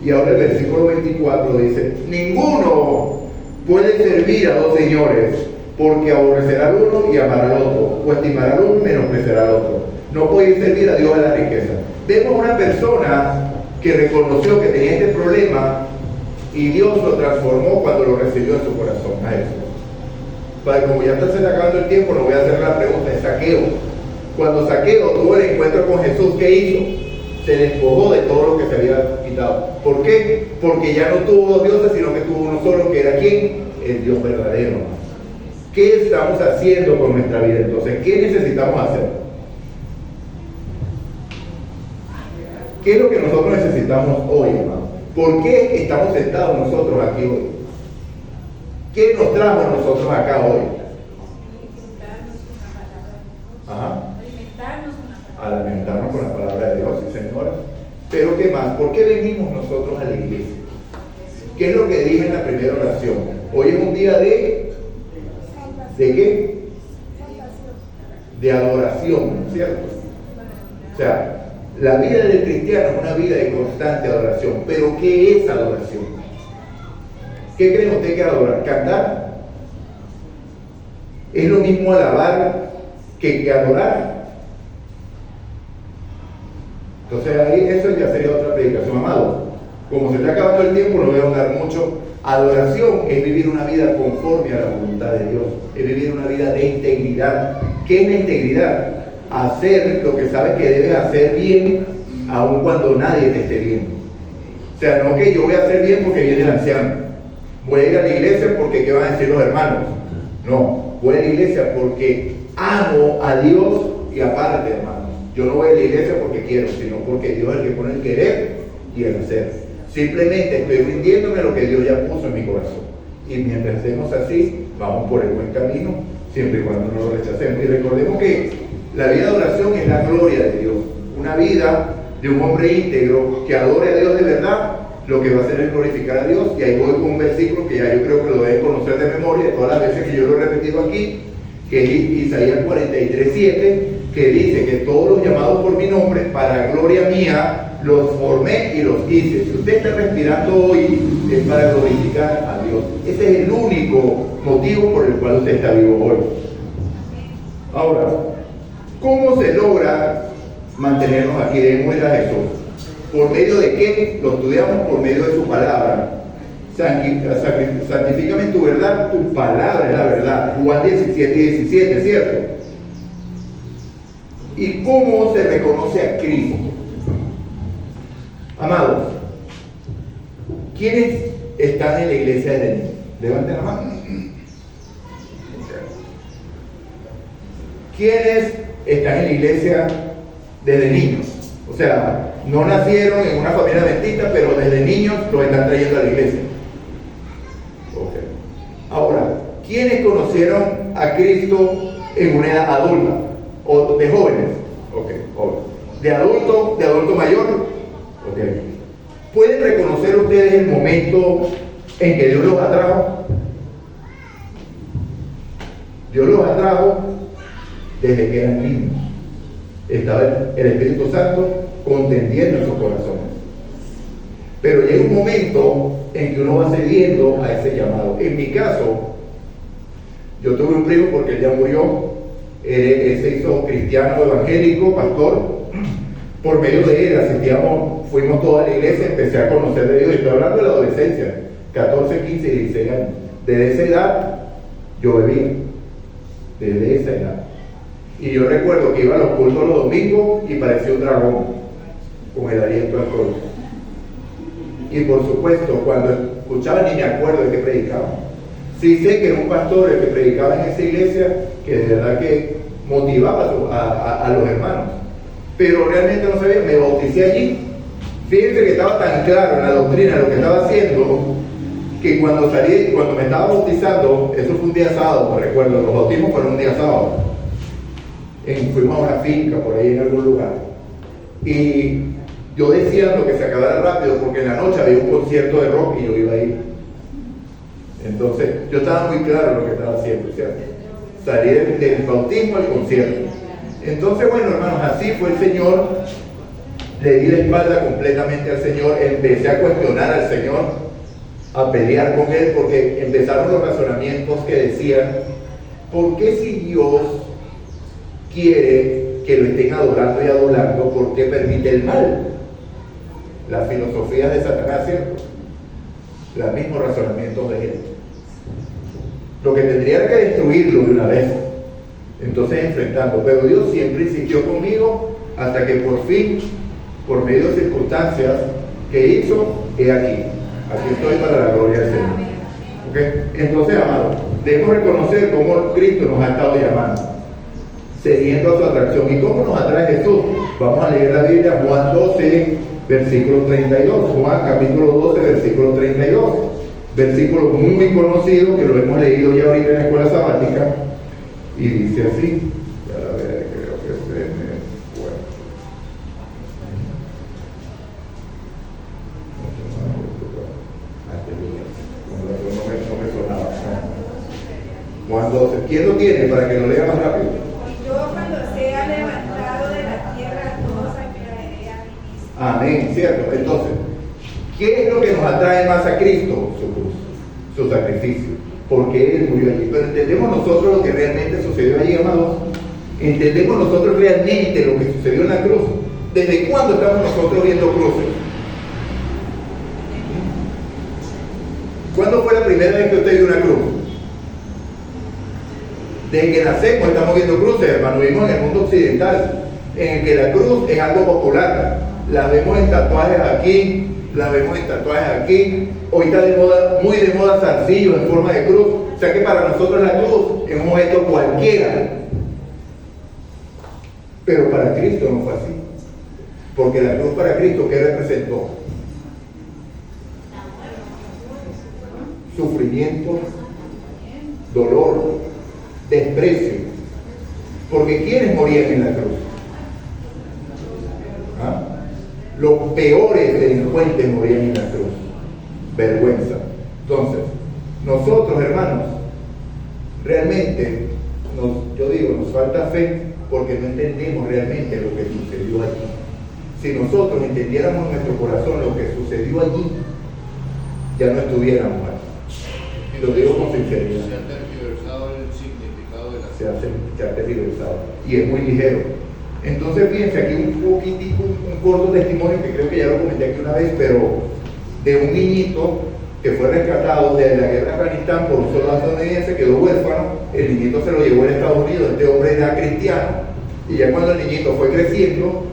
Y ahora el versículo 24 dice: ninguno puede servir a dos señores, porque aborrecerá al uno y amará al otro, o estimará al uno y menospreciará al otro. No podéis servir a Dios a la riqueza. Vemos una persona que reconoció que tenía este problema y Dios lo transformó cuando lo recibió en su corazón a eso. Vale, como ya está acabando el tiempo, no voy a hacer la pregunta de Saqueo. Cuando Saqueo tuvo el encuentro con Jesús, ¿qué hizo? Se despojó de todo lo que se había quitado. ¿Por qué? Porque ya no tuvo dos dioses, sino que tuvo uno solo, que era ¿quién? El Dios verdadero. ¿Qué estamos haciendo con nuestra vida entonces? ¿Qué necesitamos hacer? ¿Qué es lo que nosotros necesitamos hoy, hermano? ¿Por qué estamos sentados nosotros aquí hoy? ¿Qué nos trajo a nosotros acá hoy? Ajá. Alimentarnos con la palabra de Dios, sí, señora. Pero ¿qué más? ¿Por qué venimos nosotros a la iglesia? ¿Qué es lo que dije en la primera oración? Hoy es un día ¿de qué? De adoración, ¿cierto? O sea, la vida del cristiano es una vida de constante adoración. ¿Pero qué es adoración? ¿Qué creen ustedes que adorar? ¿Cantar? ¿Es lo mismo alabar que adorar? Entonces ahí eso ya sería otra predicación, amado. Como se está acabando el tiempo, no voy a ahondar mucho. Adoración es vivir una vida conforme a la voluntad de Dios, es vivir una vida de integridad. ¿Qué es la integridad? Hacer lo que sabes que debes hacer bien, aun cuando nadie te esté viendo. O sea, no que yo voy a hacer bien porque viene el anciano, voy a ir a la iglesia porque ¿qué van a decir los hermanos? No, voy a la iglesia porque amo a Dios y aparte, hermanos, yo no voy a la iglesia porque quiero, sino porque Dios es el que pone el querer y el hacer. Simplemente estoy rindiéndome a lo que Dios ya puso en mi corazón. Y mientras estemos así, vamos por el buen camino, siempre y cuando no lo rechacemos. Y recordemos que la vida de oración es la gloria de Dios. Una vida de un hombre íntegro que adore a Dios de verdad, lo que va a hacer es glorificar a Dios. Y ahí voy con un versículo que ya yo creo que lo deben conocer de memoria, de todas las veces que yo lo he repetido aquí, que es Isaías 43:7, que dice que todos los llamados por mi nombre, para gloria mía, los formé y los hice. Si usted está respirando hoy, es para glorificar a Dios. Ese es el único motivo por el cual usted está vivo hoy. Ahora, ¿cómo se logra mantenernos aquí? Debemos ir a Jesús. ¿Por medio de qué? Lo estudiamos por medio de su palabra. Santifícame en tu verdad, tu palabra es la verdad. Juan 17:17, ¿cierto? ¿Y cómo se reconoce a Cristo? Amados, ¿quiénes están en la iglesia de Lenín? Levanten la mano. ¿Quiénes están en la iglesia desde niños? O sea, no nacieron en una familia bendita, pero desde niños los están trayendo a la iglesia. Okay. Ahora, ¿quiénes conocieron a Cristo en una edad adulta? ¿O de jóvenes? Okay. ¿De adulto mayor? Okay. ¿Pueden reconocer ustedes el momento en que Dios los atrajo? Dios los atrajo desde que eran niños. Estaba el Espíritu Santo contendiendo en sus corazones. Pero llega un momento en que uno va cediendo a ese llamado. En mi caso, yo tuve un primo porque él ya murió. Él se hizo cristiano evangélico, pastor. Por medio de él fuimos toda la iglesia, empecé a conocer de Dios. Estoy hablando de la adolescencia, 14, 15, 16 años. Desde esa edad yo bebía, desde esa edad. Y yo recuerdo que iba a los cultos los domingos y parecía un dragón con el aliento alcohólico. Y por supuesto, cuando escuchaba ni me acuerdo de qué predicaba. Sí sé que era un pastor el que predicaba en esa iglesia, que de verdad que motivaba a los hermanos. Pero realmente no sabía, me bauticé allí. Fíjense que estaba tan claro en la doctrina lo que estaba haciendo, que cuando me estaba bautizando, eso fue un día sábado, me recuerdo, los bautismos fueron un día sábado. Fuimos a una finca por ahí en algún lugar. Y yo decía lo que se acabara rápido, porque en la noche había un concierto de rock y yo iba a ir. Entonces, yo estaba muy claro en lo que estaba haciendo, ¿cierto? Salí del bautismo al concierto. Entonces, bueno, hermanos, así fue el Señor. Le di la espalda completamente al Señor, empecé a cuestionar al Señor, a pelear con Él, porque empezaron los razonamientos que decían, ¿por qué si Dios quiere que lo estén adorando y adorando, por qué permite el mal? Las filosofías de Satanás, ¿cierto? Los mismos razonamientos de Él. Lo que tendría que destruirlo de una vez. Entonces enfrentando, pero Dios siempre insistió conmigo hasta que por fin, por medio de circunstancias que hizo, he aquí estoy para la gloria del Señor. ¿Okay? Entonces, amados, debemos reconocer cómo Cristo nos ha estado llamando, cediendo a su atracción. ¿Y cómo nos atrae Jesús? Vamos a leer la Biblia, Juan 12, versículo 32. Juan capítulo 12, versículo 32. Versículo muy conocido que lo hemos leído ya ahorita en la escuela sabática. Y dice así, a ver, creo que se me fue. No me sonaba. Juan 12. ¿Quién lo tiene para que lo lea más rápido? Y yo cuando sea levantado de la tierra, todos atraeré a mí mismo. Amén, cierto. Entonces, ¿qué es lo que nos atrae más a Cristo? Su cruz. su sacrificio, porque Él murió allí. Pero entendemos nosotros lo que realmente sucedió allí, amados. Entendemos nosotros realmente lo que sucedió en la cruz. ¿Desde cuándo estamos nosotros viendo cruces? ¿Cuándo fue la primera vez que usted vio una cruz? Desde que nacemos estamos viendo cruces, hermano. Vivimos en el mundo occidental, en el que la cruz es algo popular. La vemos en tatuajes aquí, la vemos en tatuajes aquí. Hoy está de moda, muy de moda zarcillos en forma de cruz. O sea que para nosotros la cruz es un objeto cualquiera. Pero para Cristo no fue así. Porque la cruz para Cristo, ¿qué representó? Sufrimiento, dolor, desprecio. Porque ¿quiénes morían en la cruz? ¿Ah? Los peores delincuentes morían en la cruz. Vergüenza. Entonces, nosotros, hermanos, realmente, nos falta fe porque no entendemos realmente lo que sucedió allí. Si nosotros entendiéramos en nuestro corazón lo que sucedió allí, ya no estuviéramos aquí. Y lo digo con sinceridad. Se ha tergiversado el significado de la Se ha tergiversado. Y es muy ligero. Entonces, fíjense, aquí un poquitico, un corto testimonio que creo que ya lo comenté aquí una vez, pero de un niñito que fue rescatado de la guerra de Afganistán por un soldado estadounidense, quedó huérfano. El niñito se lo llevó a Estados Unidos. Este hombre era cristiano. Y ya cuando el niñito fue creciendo,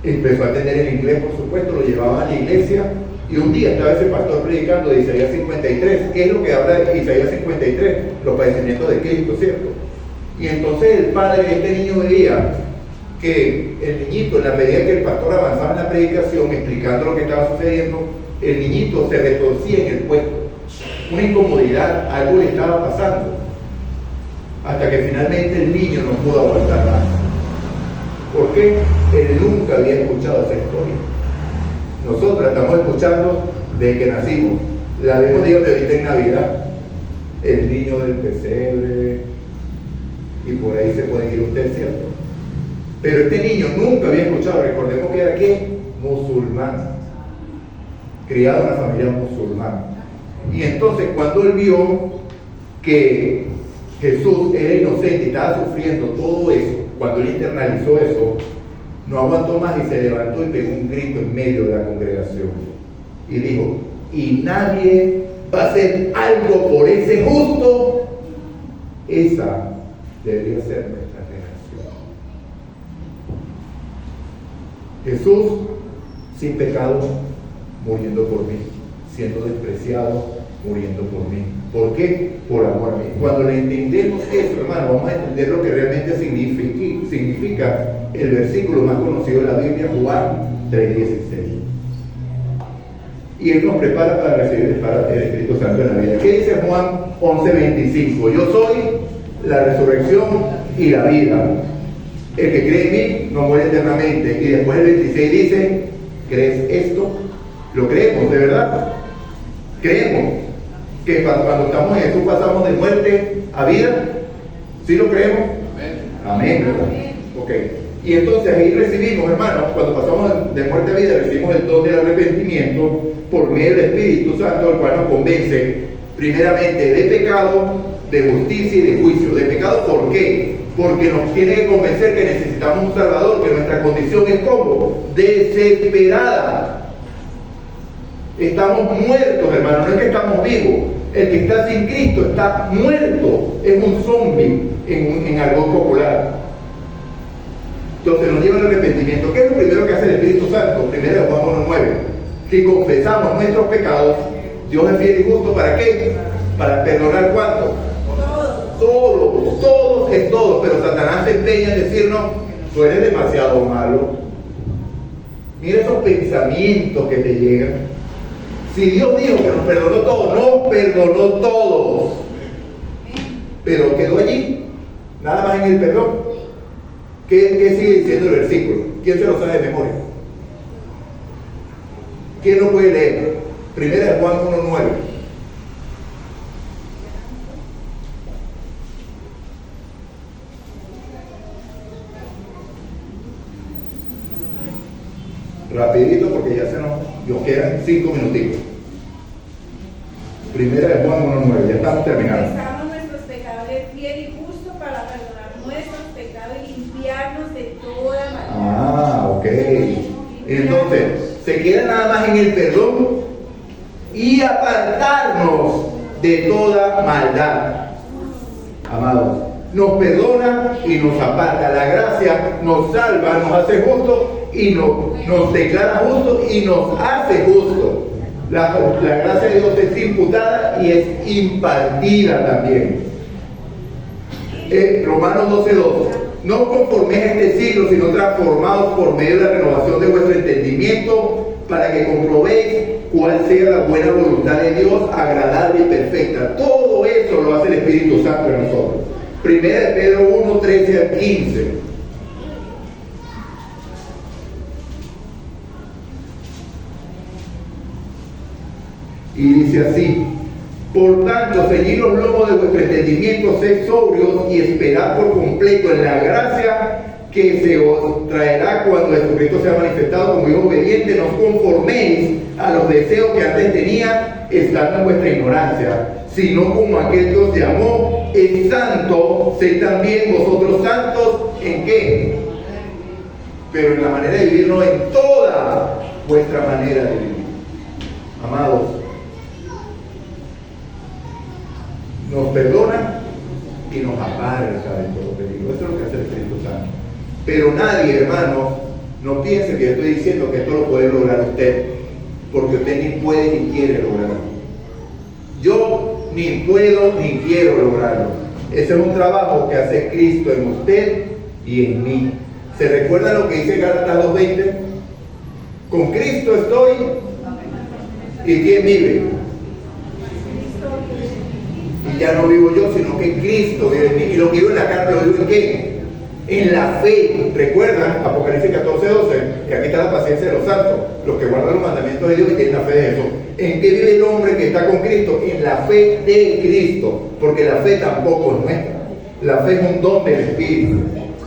empezó a entender el inglés, por supuesto, lo llevaban a la iglesia. Y un día estaba ese pastor predicando de Isaías 53. ¿Qué es lo que habla de Isaías 53? Los padecimientos de Cristo, ¿cierto? Y entonces el padre de este niño veía que el niñito, en la medida que el pastor avanzaba en la predicación, explicando lo que estaba sucediendo, el niñito se retorcía en el puesto. Una incomodidad, algo le estaba pasando. Hasta que finalmente el niño no pudo aguantar más. ¿Por qué? Él nunca había escuchado esa historia. Nosotros la estamos escuchando desde que nacimos. La vemos de ahorita en Navidad. El niño del pesebre. Y por ahí se puede ir usted, ¿cierto? Pero este niño nunca había escuchado. Recordemos que era ¿qué? Musulmán. Criado en una familia musulmana. Y entonces cuando él vio que Jesús era inocente y estaba sufriendo todo eso, cuando él internalizó eso, no aguantó más y se levantó y pegó un grito en medio de la congregación. Y dijo, y nadie va a hacer algo por ese justo. Esa debería ser nuestra reacción. Jesús, sin pecado, muriendo por mí, siendo despreciado, muriendo por mí. ¿Por qué? Por amor a mí. Cuando le entendemos eso, hermano, vamos a entender lo que realmente significa el versículo más conocido de la Biblia, Juan 3:16. Y Él nos prepara para recibir el Espíritu Santo en la vida. ¿Qué dice Juan 11:25? Yo soy la resurrección y la vida. El que cree en mí no muere eternamente. Y después el 26 dice, ¿crees esto? ¿Lo creemos de verdad? ¿Creemos que cuando estamos en Jesús pasamos de muerte a vida? ¿Sí lo creemos? Amén, ¿verdad? Ok. Y entonces ahí recibimos, hermanos, cuando pasamos de muerte a vida, recibimos el don del arrepentimiento por medio del Espíritu Santo, el cual nos convence primeramente de pecado, de justicia y de juicio. De pecado, ¿por qué? Porque nos tiene que convencer que necesitamos un Salvador, que nuestra condición es como desesperada. Estamos muertos, hermano, no es que estamos vivos. El que está sin Cristo está muerto, es un zombie en algo popular. Entonces nos lleva al arrepentimiento. ¿Qué es lo primero que hace el Espíritu Santo? Primero Juan 1:9. Si confesamos nuestros pecados, Dios es fiel y justo. ¿Para qué? Para perdonar ¿cuánto? Todos es todo. Pero Satanás se empeña en decirnos, tú eres demasiado malo. Mira esos pensamientos que te llegan. Si Dios dijo que nos perdonó todo, nos perdonó todos. Pero quedó allí, nada más en el perdón. ¿Qué sigue diciendo el versículo? ¿Quién se lo sabe de memoria? ¿Quién lo puede leer? Primera de Juan 1:9. Rapidito porque ya nos quedan 5 minutitos. Primera de Juan 1:9, ya estamos terminando. Confesamos nuestros pecados, es fiel y justo para perdonar nuestros pecados y limpiarnos de toda maldad. Ah, ok. Entonces, se queda nada más en el perdón y apartarnos de toda maldad. Amados, nos perdona y nos aparta. La gracia nos salva, nos hace justos y nos declara justos y nos hace justos. La gracia de Dios es imputada y es impartida también. Romanos 12:2. No conforméis a este siglo, sino transformados por medio de la renovación de vuestro entendimiento, para que comprobéis cuál sea la buena voluntad de Dios, agradable y perfecta. Todo eso lo hace el Espíritu Santo en nosotros. Primera de Pedro 1:13-15. Y dice así: por tanto, ceñid los lomos de vuestro entendimiento, sed sobrios y esperad por completo en la gracia que se os traerá cuando Jesucristo sea manifestado como hijo obediente. No os conforméis a los deseos que antes tenía, estando en vuestra ignorancia, sino como aquel que os llamó es santo, sed también vosotros santos. ¿En qué? Pero en la manera de vivir, no en toda vuestra manera de vivir. Amados, nos perdona y nos aparta de todo peligro. Eso es lo que hace el Espíritu Santo. Pero nadie, hermano, no piense que yo estoy diciendo que esto lo puede lograr usted, porque usted ni puede ni quiere lograrlo. Yo ni puedo ni quiero lograrlo. Ese es un trabajo que hace Cristo en usted y en mí. ¿Se recuerda lo que dice Gálatas 2:20? Con Cristo estoy. ¿Y quién vive? Y ya no vivo yo, sino que Cristo vive en mí. Y lo que vivo en la carne, lo vivo en qué? En la fe. ¿Recuerdan? Apocalipsis 14:12, que aquí está la paciencia de los santos, los que guardan los mandamientos de Dios y tienen la fe de eso. ¿En qué vive el hombre que está con Cristo? En la fe de Cristo. Porque la fe tampoco es nuestra. La fe es un don del Espíritu.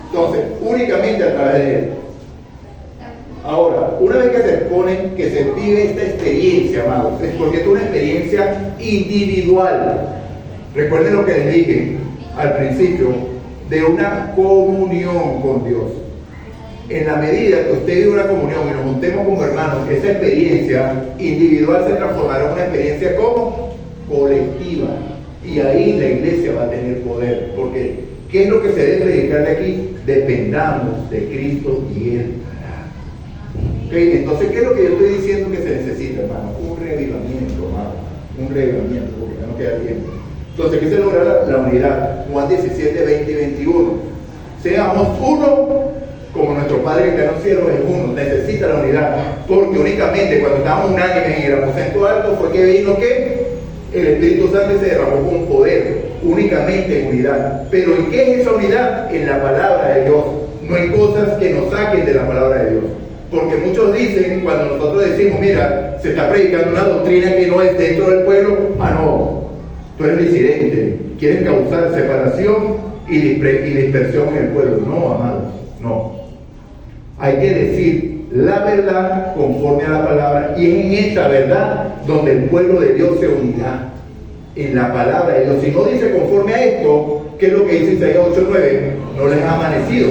Entonces, únicamente a través de Él. Ahora, una vez que se expone, que se vive esta experiencia, amados, es porque es una experiencia individual. Recuerden lo que les dije al principio, de una comunión con Dios. En la medida que usted vive una comunión y nos juntemos como hermanos, esa experiencia individual se transformará en una experiencia como colectiva. Y ahí la iglesia va a tener poder. Porque, ¿qué es lo que se debe predicarle aquí? Dependamos de Cristo y Él. ¿Okay? Entonces, ¿qué es lo que yo estoy diciendo que se necesita, hermano? Un revivamiento, hermano. Un revivamiento, porque ya no queda tiempo. Entonces, ¿qué se logra la unidad? Juan 17, 20 y 21. Seamos uno, como nuestro Padre que está en los cielos es uno. Necesita la unidad. Porque únicamente cuando estábamos unánimes en el aposento alto fue que vino que el Espíritu Santo se derramó con poder. Únicamente en unidad. Pero ¿en qué es esa unidad? En la palabra de Dios. No en cosas que nos saquen de la palabra de Dios. Porque muchos dicen, cuando nosotros decimos, mira, se está predicando una doctrina que no es dentro del pueblo, no, tú eres disidente, quieres causar separación y dispersión en el pueblo. No, amados, no. Hay que decir la verdad conforme a la palabra, y es en esa verdad donde el pueblo de Dios se unirá, en la palabra de Dios. Si no dice conforme a esto, ¿qué es lo que dice Isaías 8:9? No les ha amanecido.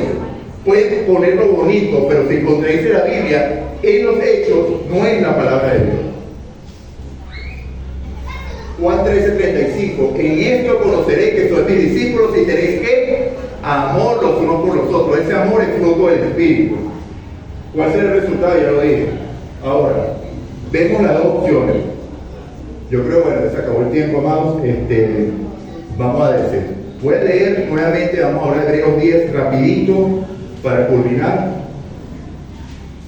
Pueden ponerlo bonito, pero si contradice la Biblia, en los hechos no es la palabra de Dios. Juan 13:35. En esto conoceréis que sois mis discípulos si tenéis ¿qué? Amor los unos por los otros. Ese amor es fruto del Espíritu. ¿Cuál será el resultado? Ya lo dije. Ahora, vemos las dos opciones. Yo creo, bueno, se acabó el tiempo, amados. Vamos a decir. Voy a leer nuevamente, vamos a hablar de Hebreos 10 rapidito para culminar.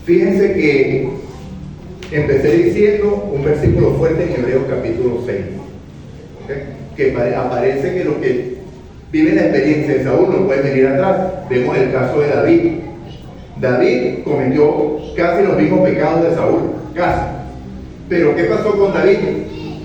Fíjense que empecé diciendo un versículo fuerte en Hebreos capítulo 6, ¿okay? Que aparece que los que viven la experiencia de Saúl no pueden venir atrás. Vemos el caso de David. David cometió casi los mismos pecados de Saúl, casi. Pero ¿qué pasó con David?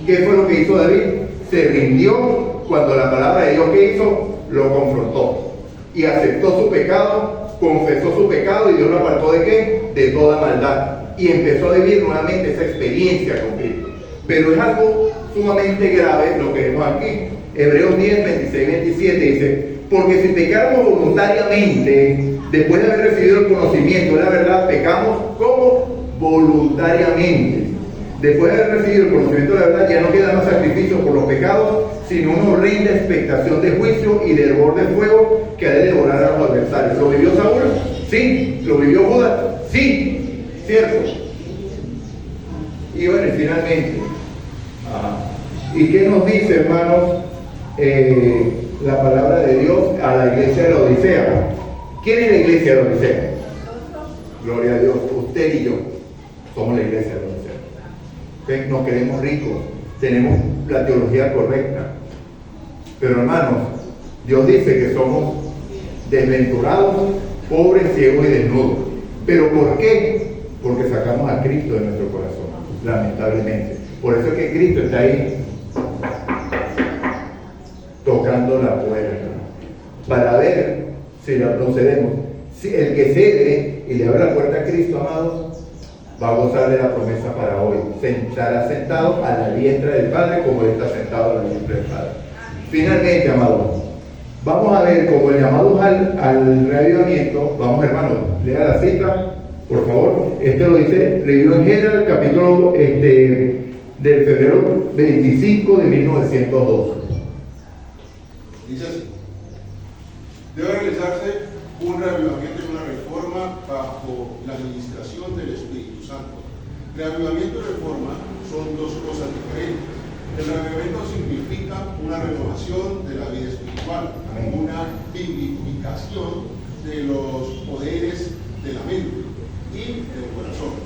¿Qué fue lo que hizo David? Se rindió cuando la palabra de Dios que hizo lo confrontó y aceptó su pecado, confesó su pecado y Dios lo apartó de ¿qué? De toda maldad. Y empezó a vivir nuevamente esa experiencia con Cristo. Pero es algo sumamente grave lo que vemos aquí. Hebreos 10, 26, 27 dice, porque si pecáramos voluntariamente, después de haber recibido el conocimiento de la verdad, pecamos como voluntariamente. Después de haber recibido el conocimiento de la verdad, ya no queda más sacrificio por los pecados, sino una horrenda expectación de juicio y de hervor de fuego que ha de devorar a los adversarios. ¿Lo vivió Saúl? Sí. ¿Lo vivió Judas? Sí. ¿Cierto? Y bueno, y finalmente, ¿y qué nos dice, hermanos, la palabra de Dios a la iglesia de la Odisea? ¿Quién es la iglesia de la Odisea? Gloria a Dios, usted y yo somos la iglesia de la Odisea. ¿Okay? Nos queremos ricos, tenemos la teología correcta, pero hermanos, Dios dice que somos desventurados, pobres, ciegos y desnudos. ¿Pero por qué? Porque sacamos a Cristo de nuestro corazón, lamentablemente. Por eso es que Cristo está ahí tocando la puerta para ver si la procedemos. Si el que cede y le abre la puerta a Cristo, amados, va a gozar de la promesa para hoy. Estará sentado a la diestra del Padre como Él está sentado a la diestra del Padre. Finalmente, amados, vamos a ver como el llamado al reavivamiento. Vamos, hermanos, lea la cita, por favor. Lo dice, leyó en Génesis, capítulo del febrero 25 de 1902. Dice así: debe realizarse un reavivamiento y una reforma bajo la administración del Espíritu Santo. Reavivamiento y reforma son dos cosas diferentes. El reavivamiento significa una renovación de la vida espiritual, una vivificación de los poderes de la mente y del corazón,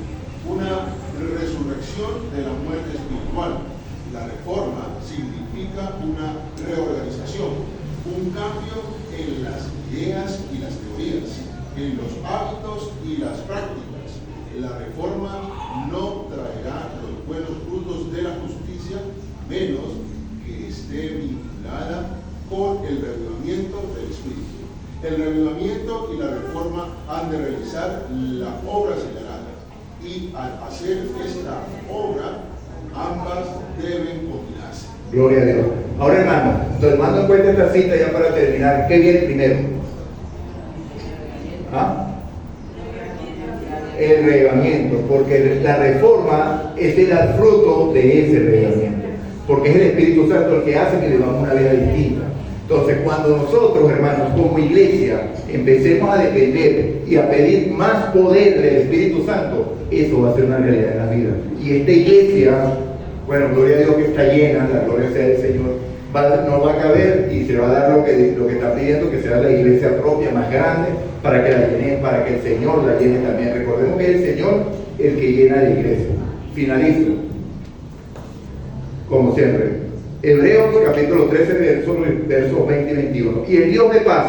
una resurrección de la muerte espiritual. La reforma significa una reorganización, un cambio en las ideas y las teorías, en los hábitos y las prácticas. La reforma no traerá los buenos frutos de la justicia, menos que esté vinculada con el reavivamiento del Espíritu. El reavivamiento y la reforma han de realizar la obra señalada, y al hacer esta obra, ambas deben combinarse. Gloria a Dios. Ahora, hermano, tomando en cuenta esta cita ya para terminar, ¿qué viene primero? El reavivamiento, porque la reforma es el fruto de ese reavivamiento, porque es el Espíritu Santo el que hace que vivamos una vida distinta. Entonces, cuando nosotros, hermanos, como iglesia, empecemos a depender y a pedir más poder del Espíritu Santo, eso va a ser una realidad en la vida. Y esta iglesia, bueno, gloria a Dios que está llena, la gloria sea del Señor, nos va a caber y se va a dar lo que está pidiendo, que sea la iglesia propia más grande, para que la llene, para que el Señor la llene también. Recordemos que es el Señor el que llena la iglesia. Finalizo, como siempre. Hebreos capítulo 13, versos 20 y 21. Y el Dios de paz,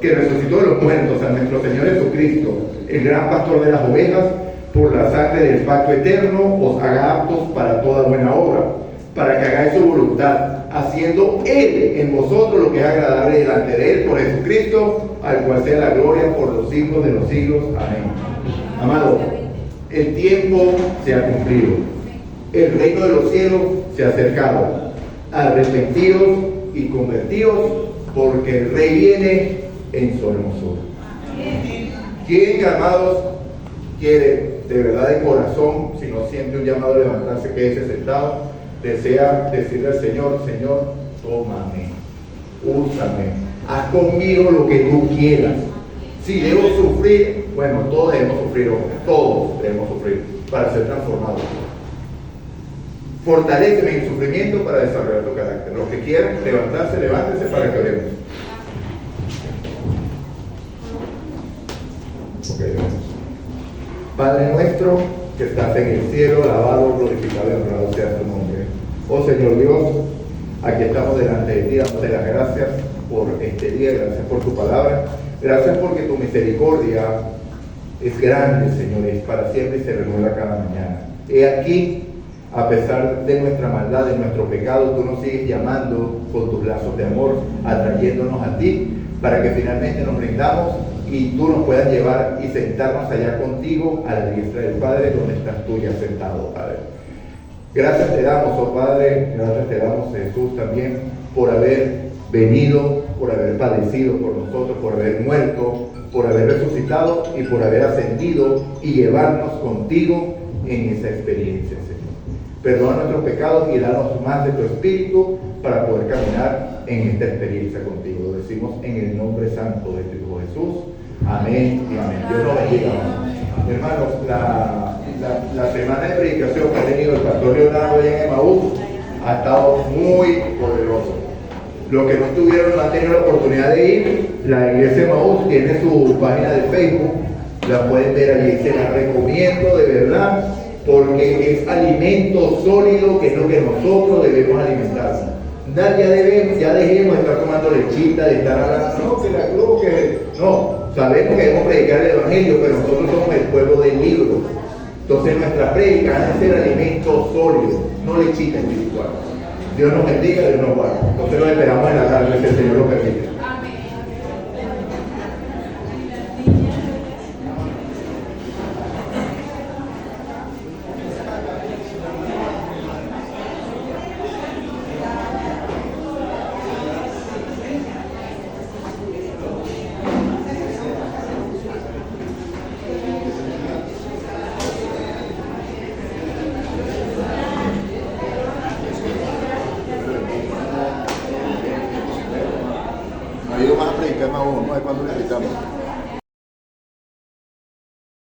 que resucitó de los muertos a nuestro Señor Jesucristo, el gran pastor de las ovejas, por la sangre del pacto eterno, os haga aptos para toda buena obra, para que hagáis su voluntad, haciendo Él en vosotros lo que es agradable delante de Él, por Jesucristo, al cual sea la gloria por los siglos de los siglos. Amén. Amado, el tiempo se ha cumplido. El reino de los cielos se ha acercado. Arrepentidos y convertidos, porque el Rey viene en su hermosura. ¿Quién, amados, quiere de verdad de corazón, si no siente un llamado a levantarse, quédese sentado, desea decirle al Señor: Señor, tómame, úsame, haz conmigo lo que tú quieras? Si debo sufrir, bueno, todos debemos sufrir para ser transformados. Fortaléceme en el sufrimiento para desarrollar tu carácter. Los que quieran levantarse, levántense para que oremos. Padre nuestro que estás en el cielo, alabado, glorificado y honrado sea tu nombre. Oh Señor Dios, aquí estamos delante de ti, dándote las gracias por este día, gracias por tu palabra, gracias porque tu misericordia es grande, Señor, es para siempre y se renueva cada mañana. He aquí, a pesar de nuestra maldad, de nuestro pecado, tú nos sigues llamando con tus lazos de amor, atrayéndonos a ti, para que finalmente nos rindamos y tú nos puedas llevar y sentarnos allá contigo a la diestra del Padre, donde estás tú ya sentado, Padre. Gracias te damos, oh Padre, gracias te damos, Jesús, también por haber venido, por haber padecido por nosotros, por haber muerto, por haber resucitado y por haber ascendido y llevarnos contigo en esa experiencia, Señor. Perdona nuestros pecados y danos más de tu Espíritu para poder caminar en esta experiencia contigo. Lo decimos en el nombre santo de tu Hijo Jesús. Amén y amén. Dios nos bendiga. Hermanos, la semana de predicación que ha tenido el pastor Leonardo allá en Emaús ha estado muy poderoso. Los que no estuvieron, no han tenido la oportunidad de ir, la iglesia Emaús tiene su página de Facebook, la pueden ver allí, se la recomiendo de verdad, porque es alimento sólido, que es lo que nosotros debemos alimentarnos. Ya dejemos de estar tomando lechita, de estar hablando, no, que la cruz, que no, sabemos que debemos predicar el Evangelio, pero nosotros somos el pueblo del libro. Entonces nuestra prédica ha de ser alimento sólido, no lechita espiritual. Dios nos bendiga, Dios nos guarde. Entonces nos esperamos en la tarde, si el Señor lo permite. Ha ido más a predicar más aún, no es cuando necesitamos.